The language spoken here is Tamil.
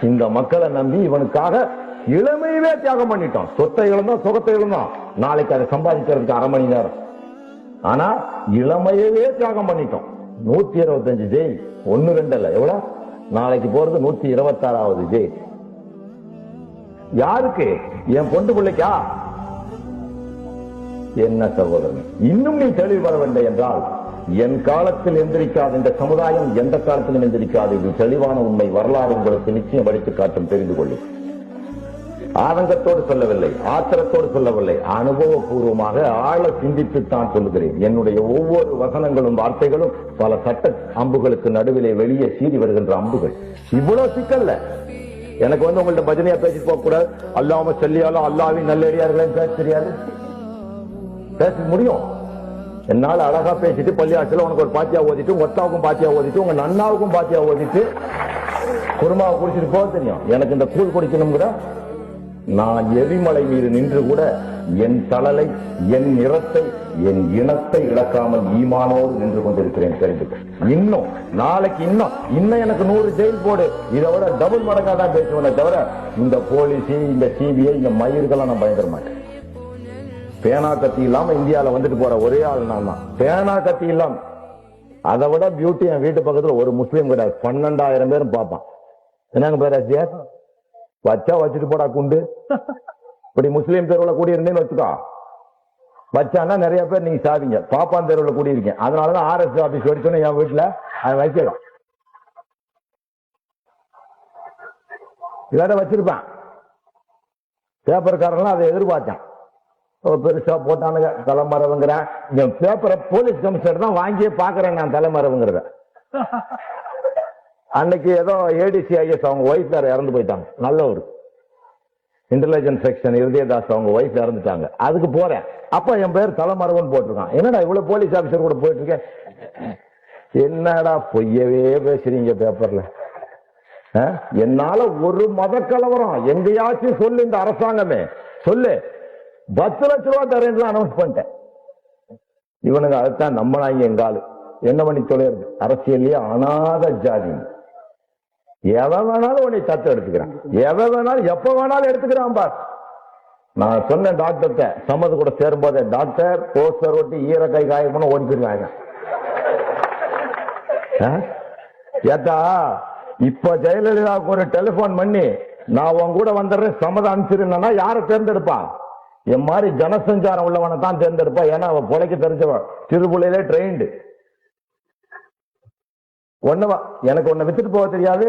இந்த மக்களை நம்பி இவனுக்காக இளமையவே தியாகம் பண்ணிட்டோம். சொத்தை இழந்தோம், சுகத்தை இழந்தோம். நாளைக்கு அதை சம்பாதிக்கிறதுக்கு 1/2 மணி நேரம். ஆனா இளமையவே தியாகம் பண்ணிட்டோம். 125 ஜெயில், 1 2 இல்ல, எவ்வளவு? நாளைக்கு போறது 126வது ஜெயில். யாருக்கு? என் பொண்டு பிள்ளைக்கா? என்ன சகோதரன், இன்னும் நீ தெளிவு வரவில்லை என்றால் என் காலத்தில் எந்திரிக்காது இந்த சமுதாயம், எந்த காலத்திலும் எந்திரிக்காது. இது தெளிவான உண்மை. வரலாறு உங்களுக்கு நிச்சயம் படித்து காட்டும், தெரிந்து கொள்ளும். ஆதங்கத்தோடு சொல்லவில்லை, ஆத்திரத்தோடு சொல்லவில்லை, அனுபவபூர்வமாக ஆழ சிந்தித்துத்தான் சொல்லுகிறேன். என்னுடைய ஒவ்வொரு வசனங்களும் வார்த்தைகளும் பல சட்ட அம்புகளுக்கு நடுவிலே வெளியே சீறி வருகின்ற அம்புகள். இவ்வளவு சிக்கல்ல எனக்கு உங்கள்ட்ட பஜனையா பேசிட்டு போக கூடாது. அல்லாம சொல்லியாலும் அல்லாவின் நல்லடியார்களையும் பேச தெரியாது. பேச முடியும். என்னால அழகா பேசிட்டு பள்ளியாசில உனக்கு ஒரு பாத்தியா ஓதிட்டு, உங்க ஒத்தாவுக்கும் பாத்தியா ஓதிட்டு, உங்க நன்னாவுக்கும் பாத்தியா ஓதிட்டு குருமாவை குடிச்சிட்டு போக தெரியும். எனக்கு இந்த கூழ் குடிக்கணும் கூட. நான் எரிமலை மீது நின்று கூட என் தளலை, என் நிறத்தை, என் இனத்தை இழக்காமல் ஈமானோடு நின்று கொண்டிருக்கிறேன். தெரிந்து இன்னும் நாளைக்கு இன்னும் எனக்கு 100 ஜெயில் போடு, இதை விட டபுள் மடங்கா தான் பேசுவேனே தவிர இந்த போலீஸ், இந்த சிபிஐ, இந்த மயிர்கள்லாம் நான் பயந்துட மாட்டேன். பேனா கத்தி இல்லாம இந்தியாவில வந்துட்டு போற ஒரே ஆள் நான் தான். பேனா கத்தி இல்லாம. அதை விட பியூட்டி என் வீட்டு பக்கத்துல ஒரு முஸ்லீம் கிடையாது. 12,000 பேரும் பார்ப்பான். என்னங்க பேராசியார், வச்சா வச்சுட்டு போடா குண்டு. இப்படி முஸ்லீம் தெருவில் கூடியிருந்தேன்னு வச்சுக்கோ, வச்சான்னா நிறைய பேர் நீங்க சாதிங்க. பாப்பான் தெருவில் கூடியிருக்கேன். அதனாலதான் RS ஆபீஸ் வரைக்கும் என் வீட்டுல அவன் வைக்கலாம். இல்லாத வச்சிருப்பான். பேப்பர்காரன்லாம் அதை எதிர்பார்த்தான். பெருசா போட்டானுங்க தலைமறைவுங்கிறேன். என் பேப்பரை போலீஸ் கமிஷனர் தான் வாங்கியே பாக்குறேன் நான் தலைமறைவுங்கிறத. அன்னைக்கு ஏதோ ADC IS அவங்க ஒய்ஃப் இறந்து போயிட்டாங்க. நல்ல ஒரு இன்டெலிஜென்ஸ் செக்ஷன் இருதயதாஸ் அவங்க ஒய்ஃப் இறந்துட்டாங்க. அதுக்கு போறேன். அப்ப என் பேர் தலைமறைவுன்னு போட்டிருக்கான். என்னடா இவ்வளவு போலீஸ் ஆபீசர் கூட போயிட்டு இருக்கேன். என்னடா பொய்யவே பேசுறீங்க பேப்பர்ல. என்னால ஒரு மத கலவரம் எங்கேயாச்சும் சொல்லு, இந்த அரசாங்கமே சொல்லு, 10 லட்ச ரூபாய் தரேன் அனௌன்ஸ் பண்ணிட்டேன். இவனுங்க அதைத்தான் நம்பினாங்க. எங்காலு என்ன பண்ணி சொல்லிடுது, அரசியல்லையே அனாத ஜாதி. எவன் வேணாலும் உன்னை தத்து எடுத்துக்கிறான், எவன் வேணாலும் எப்ப வேணாலும் எடுத்துக்கிறான். பாஸ், நான் சொன்னேன் டாக்டர்கிட்ட சம்மது கூட சேரும் போதே, டாக்டர் போஸ்டர் ஒட்டி ஈரக்கை காயமான ஓடி போயிருவாங்க. ஏத்தா இப்ப ஜெயலலிதாவுக்கு ஒரு டெலிபோன் பண்ணி நான் உன் கூட வந்துடுறேன் சம்மதம் அனுப்பிச்சிருந்தா யாரை தேர்ந்தெடுப்பான்? என் மாதிரி ஜனசஞ்சாரம் உள்ளவனை தான் தேர்ந்தெடுப்பா. ஏன்னா அவன் பொழைக்க தெரிஞ்சவன், சிறுபுள்ளையிலே ட்ரெயின்டு. எனக்கு ஒன்ன வித்துட்டு போக தெரியாது.